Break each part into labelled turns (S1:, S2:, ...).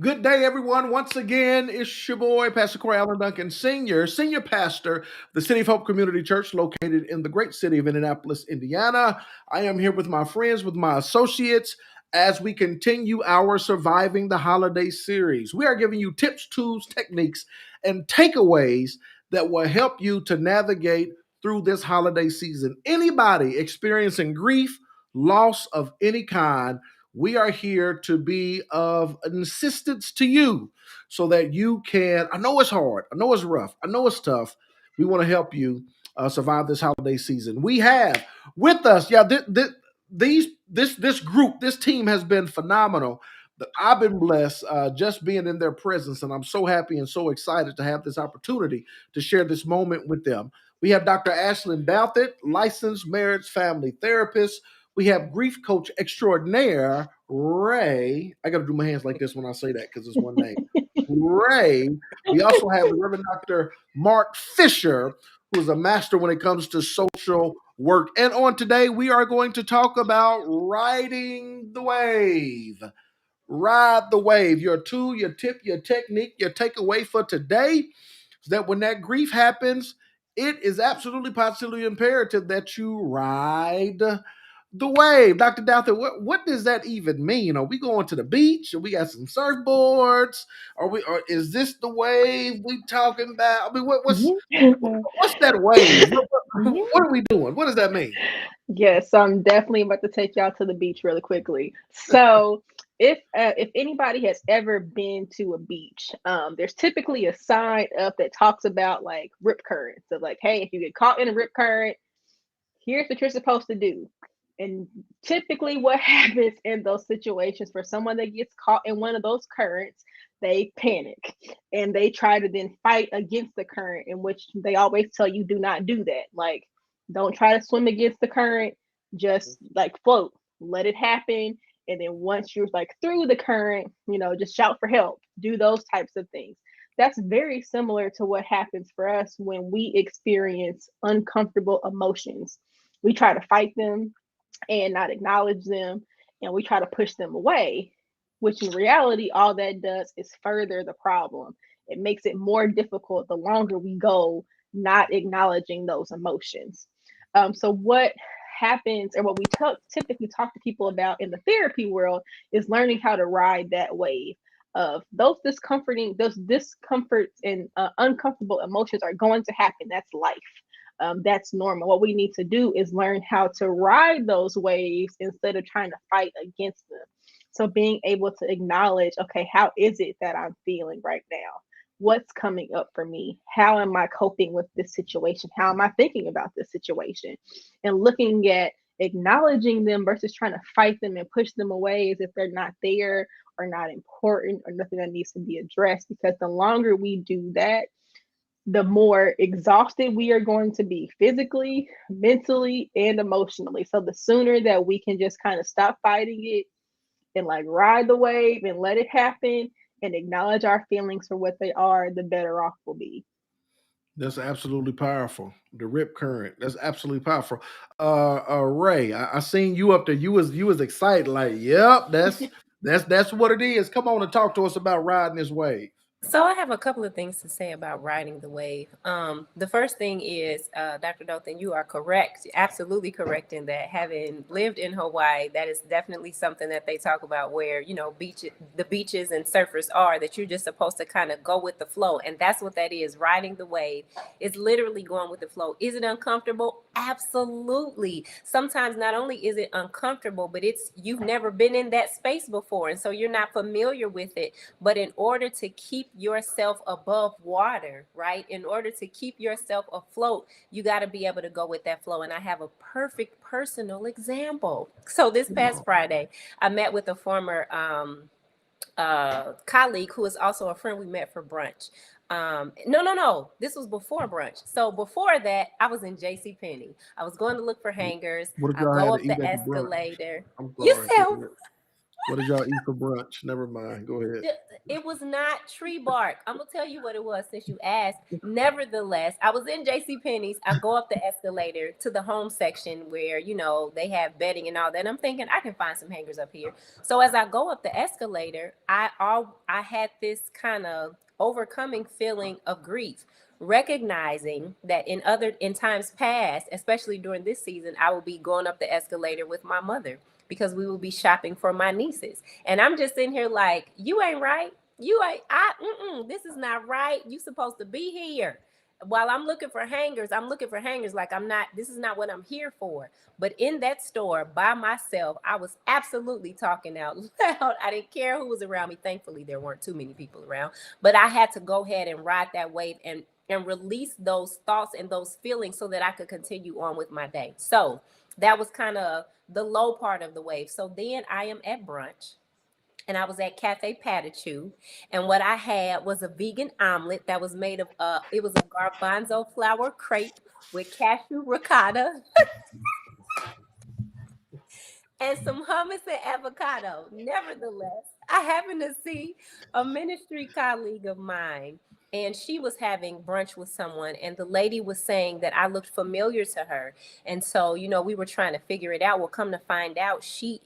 S1: Good day, everyone. Once again, it's your boy, Pastor Corey Allen Duncan, senior pastor of the City of Hope Community Church, located in the great city of Indianapolis, Indiana. I am here with my friends, with my associates, as we continue our Surviving the Holiday series. We are giving you tips, tools, techniques, and takeaways that will help you to navigate through this holiday season. Anybody experiencing grief, loss of any kind, we are here to be of assistance to you so that you can. I know it's hard. I know it's rough. I know it's tough. We want to help you survive this holiday season. We have with us, this group, this team has been phenomenal. I've been blessed just being in their presence, and I'm so happy and so excited to have this opportunity to share this moment with them. We have Dr. Ashlyn Douthit, licensed marriage family therapist. We have grief coach extraordinaire, Ray. I got to do my hands like this when I say that because it's one name. Ray. We also have the Reverend Dr. Mark Fisher, who is a master when it comes to social work. And on today, we are going to talk about riding the wave. Ride the wave. Your tool, your tip, your technique, your takeaway for today is that when that grief happens, it is absolutely positively imperative that you ride the wave. Dr. Douthat, what does that even mean? Are we going to the beach? Or we got some surfboards? Or is this the wave we talking about? I mean, what's that wave? What are we doing? What does that mean?
S2: Yes, so I'm definitely about to take y'all to the beach really quickly. So, if anybody has ever been to a beach, there's typically a sign up that talks about like rip currents. So, like, hey, if you get caught in a rip current, here's what you're supposed to do. And typically, what happens in those situations for someone that gets caught in one of those currents, they panic and they try to then fight against the current, in which they always tell you do not do that. Like, don't try to swim against the current, just like float, let it happen. And then once you're like through the current, just shout for help, do those types of things. That's very similar to what happens for us when we experience uncomfortable emotions. We try to fight them and not acknowledge them, and we try to push them away, which in reality, all that does is further the problem. It makes it more difficult the longer we go not acknowledging those emotions. So, what happens, or what we typically talk to people about in the therapy world, is learning how to ride that wave of those discomforts and uncomfortable emotions are going to happen. That's life. That's normal. What we need to do is learn how to ride those waves instead of trying to fight against them. So being able to acknowledge, okay, how is it that I'm feeling right now? What's coming up for me? How am I coping with this situation? How am I thinking about this situation? And looking at acknowledging them versus trying to fight them and push them away as if they're not there or not important or nothing that needs to be addressed. Because the longer we do that, the more exhausted we are going to be physically, mentally, and emotionally. So the sooner that we can just kind of stop fighting it and like ride the wave and let it happen and acknowledge our feelings for what they are, the better off we'll be.
S1: That's absolutely powerful. The rip current. That's absolutely powerful. Ray, I seen you up there. You was excited. Like, yep, that's what it is. Come on and talk to us about riding this wave.
S3: So I have a couple of things to say about riding the wave. The first thing is, Dr. Dothan, you are correct, absolutely correct in that. Having lived in Hawaii, that is definitely something that they talk about, where the beaches and surfers are, that you're just supposed to kind of go with the flow, and that's what that is. Riding the wave is literally going with the flow. Is it uncomfortable? Absolutely. Sometimes not only is it uncomfortable, but you've never been in that space before, and so you're not familiar with it. But in order to keep yourself above water, right? In order to keep yourself afloat, you got to be able to go with that flow. And I have a perfect personal example. So this past Friday, I met with a former colleague who is also a friend. We met for brunch. No. This was before brunch. So before that, I was in J.C. Penney. I was going to look for hangers.
S1: What if
S3: I
S1: y'all had
S3: go
S1: to
S3: up
S1: eat
S3: the
S1: at the brunch?
S3: escalator.
S1: I'm
S3: You
S1: sorry.
S3: said
S1: What did y'all eat for brunch? Never mind. Go ahead.
S3: It was not tree bark. I'm gonna tell you what it was since you asked. Nevertheless, I was in J.C. Penney's. I go up the escalator to the home section where they have bedding and all that. And I'm thinking I can find some hangers up here. So as I go up the escalator, I had this kind of overcoming feeling of grief, recognizing that in times past, especially during this season, I will be going up the escalator with my mother because we will be shopping for my nieces. And I'm just in here like, you ain't right. This is not right. You supposed to be here. While I'm looking for hangers like this is not what I'm here for. But in that store by myself, I was absolutely talking out loud. I didn't care who was around me. Thankfully, there weren't too many people around, but I had to go ahead and ride that wave and release those thoughts and those feelings so that I could continue on with my day. So that was kind of the low part of the wave. So then I am at brunch and I was at Cafe Patachou, and what I had was a vegan omelet that was made of it was a garbanzo flour crepe with cashew ricotta and some hummus and avocado. Nevertheless, I happened to see a ministry colleague of mine, and she was having brunch with someone, and the lady was saying that I looked familiar to her. And so, we were trying to figure it out. Well, come to find out, she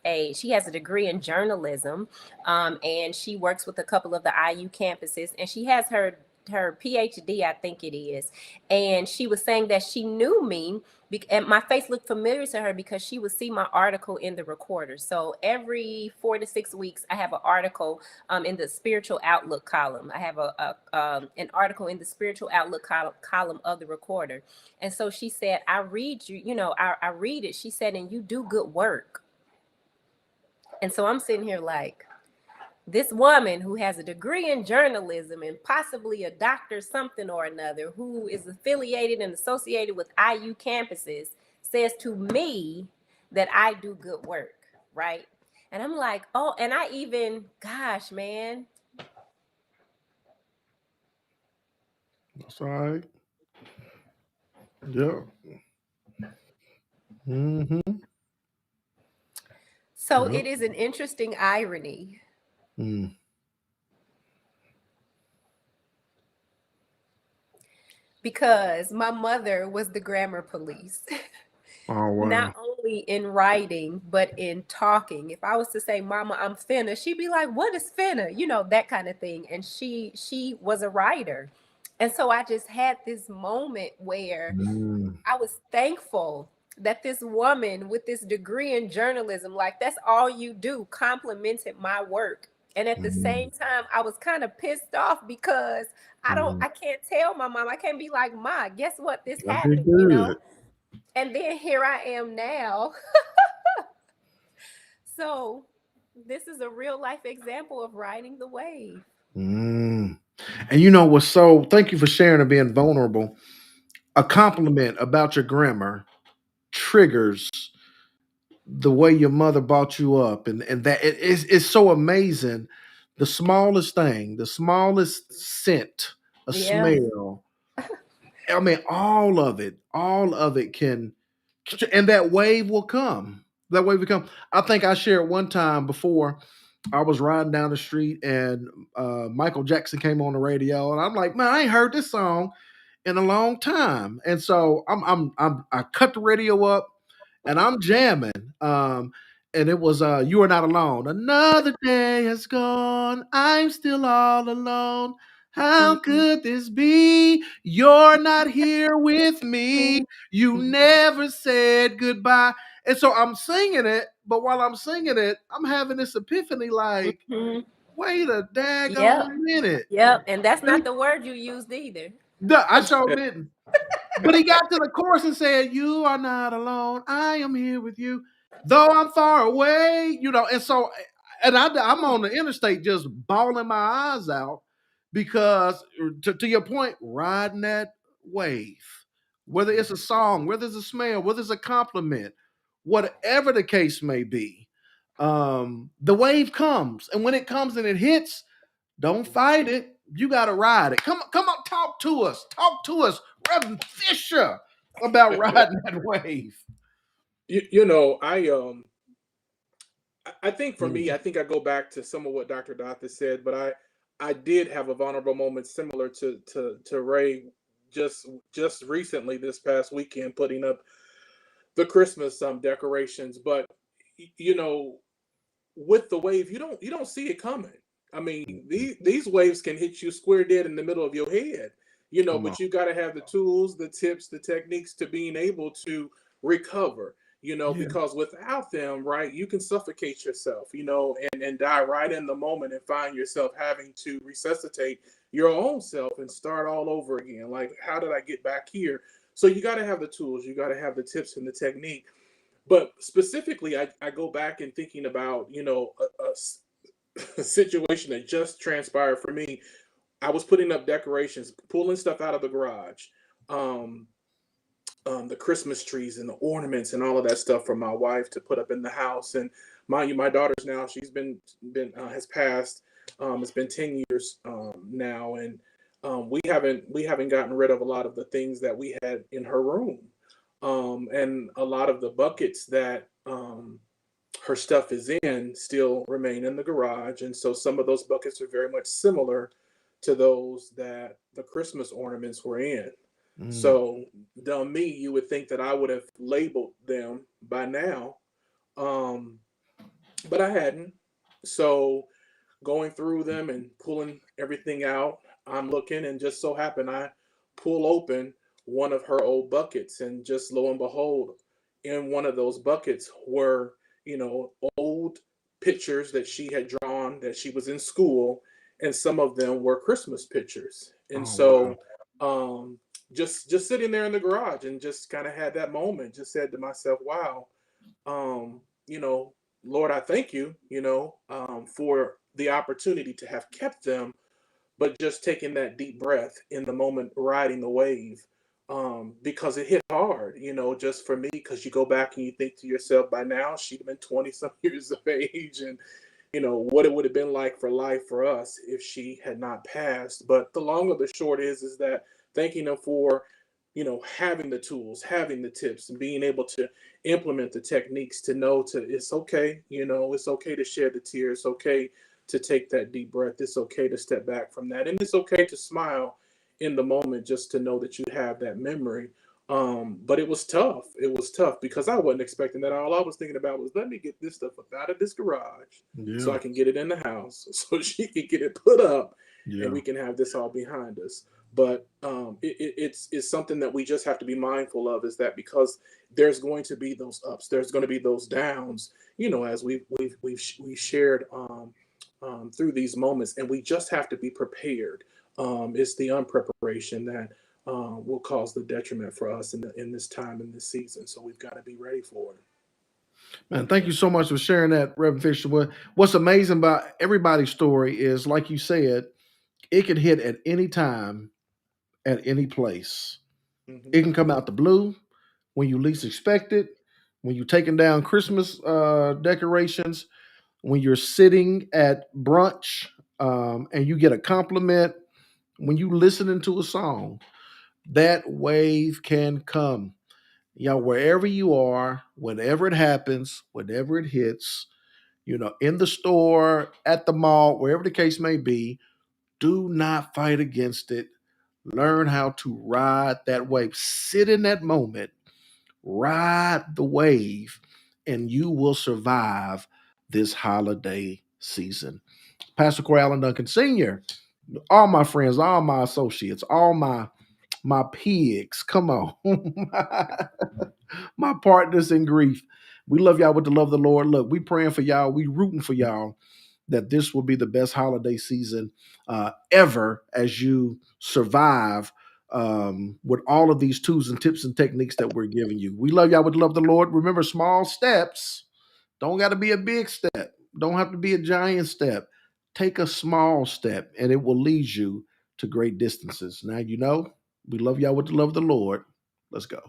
S3: has a degree in journalism, and she works with a couple of the IU campuses, and she has her PhD, I think it is. And she was saying that she knew me, and my face looked familiar to her because she would see my article in the Recorder. So every 4 to 6 weeks, I have an article in the Spiritual Outlook column. I have an article in the Spiritual Outlook column of the Recorder. And so she said, I read you, I read it. She said, and you do good work. And so I'm sitting here like, this woman who has a degree in journalism and possibly a doctor something or another, who is affiliated and associated with IU campuses, says to me that I do good work, right? And I'm like, oh, and I even, gosh, man.
S1: That's all right. Yeah. Mm-hmm.
S3: So it is an interesting irony. Because my mother was the grammar police.
S1: Oh, wow.
S3: Not only in writing, but in talking. If I was to say, Mama, I'm finna, she'd be like, what is finna? That kind of thing. And she was a writer. And so I just had this moment where I was thankful that this woman with this degree in journalism, like that's all you do, complimented my work. And at the same time, I was kind of pissed off because I can't tell my mom. I can't be like, Ma, guess what? This happened, And then here I am now. So this is a real life example of riding the wave.
S1: And thank you for sharing and being vulnerable. A compliment about your grammar triggers the way your mother brought you up, and that it's so amazing. The smallest thing, the smallest scent, a smell. I mean, all of it can, and that wave will come. That wave will come. I think I shared one time before. I was riding down the street and Michael Jackson came on the radio, and I'm like, man, I ain't heard this song in a long time. And so I cut the radio up and I'm jamming. And it was You Are Not Alone. Another day has gone. I'm still all alone. How could this be? You're not here with me. You never said goodbye. And so I'm singing it, but while I'm singing it, I'm having this epiphany like, wait a daggone minute.
S3: Yep, and that's not the word you used either.
S1: No, I sure didn't. But he got to the chorus and said, you are not alone. I am here with you. Though I'm far away, and so, and I'm on the interstate just bawling my eyes out because, to your point, riding that wave, whether it's a song, whether it's a smell, whether it's a compliment, whatever the case may be, the wave comes. And when it comes and it hits, don't fight it. You got to ride it. Come on, talk to us, Reverend Fisher, about riding that wave.
S4: I think for me, I think I go back to some of what Dr. Dotha said, but I did have a vulnerable moment similar to Ray just recently this past weekend, putting up the Christmas decorations. But you know, with the wave, you don't see it coming. I mean, these waves can hit you square dead in the middle of your head,
S1: Come on.
S4: but you got to have the tools, the tips, the techniques to being able to recover,
S1: Yeah.
S4: because without them, right, you can suffocate yourself, and die right in the moment and find yourself having to resuscitate your own self and start all over again. Like, how did I get back here? So you got to have the tools, you got to have the tips and the technique. But specifically, I go back and thinking about, a situation that just transpired for me. I was putting up decorations, pulling stuff out of the garage, um, the Christmas trees and the ornaments and all of that stuff for my wife to put up in the house. And mind you, my daughter's now, she's been has passed. It's been 10 years now, and we haven't gotten rid of a lot of the things that we had in her room, and a lot of the buckets that her stuff is in still remain in the garage. And so some of those buckets are very much similar to those that the Christmas ornaments were in.
S1: Mm.
S4: So, dumb me, you would think that I would have labeled them by now, um, but I hadn't. So, going through them and pulling everything out, I'm looking, and just so happen I pull open one of her old buckets, and just lo and behold, in one of those buckets were, old pictures that she had drawn that she was in school, and some of them were Christmas pictures. And
S1: Oh, wow.
S4: so, just sitting there in the garage, and just kind of had that moment, just said to myself, wow, um, you know, Lord, I thank you, for the opportunity to have kept them, but just taking that deep breath in the moment, riding the wave, because it hit hard, just for me, because you go back and you think to yourself, by now she'd have been 20 some years of age, and what it would have been like for life for us if she had not passed. But the long of the short is that thanking them for, having the tools, having the tips, and being able to implement the techniques, to know to it's okay, it's okay to shed the tears, it's okay to take that deep breath, it's okay to step back from that, and it's okay to smile in the moment, just to know that you have that memory. But it was tough. It was tough because I wasn't expecting that. All I was thinking about was, let me get this stuff up out of this garage so
S1: Yeah.
S4: I can get it in the house, so she can get it put up, and
S1: Yeah.
S4: we can have this all behind us. But it's something that we just have to be mindful of, is that because there's going to be those ups, there's going to be those downs, as we've shared, through these moments, and we just have to be prepared. It's the unpreparation that will cause the detriment for us in this time, in this season. So we've got to be ready for it.
S1: Man, thank you so much for sharing that, Reverend Fisher. What's amazing about everybody's story is, like you said, it can hit at any time, at any place.
S4: Hmm.
S1: It can come out the blue when you least expect it, when you're taking down Christmas decorations, when you're sitting at brunch, and you get a compliment, when you listening to a song. That wave can come. Y'all, wherever you are, whenever it happens, whenever it hits, in the store, at the mall, wherever the case may be, do not fight against it. Learn how to ride that wave. Sit in that moment, ride the wave, and you will survive this holiday season. Pastor Corey Allen Duncan Sr., all my friends, all my associates, all my pigs, come on. My partners in grief. We love y'all with the love of the Lord. Look, we praying for y'all. We rooting for y'all that this will be the best holiday season ever, as you survive with all of these tools and tips and techniques that we're giving you. We love y'all with the love of the Lord. Remember, small steps don't got to be a big step. Don't have to be a giant step. Take a small step, and it will lead you to great distances. Now, we love y'all with the love of the Lord. Let's go.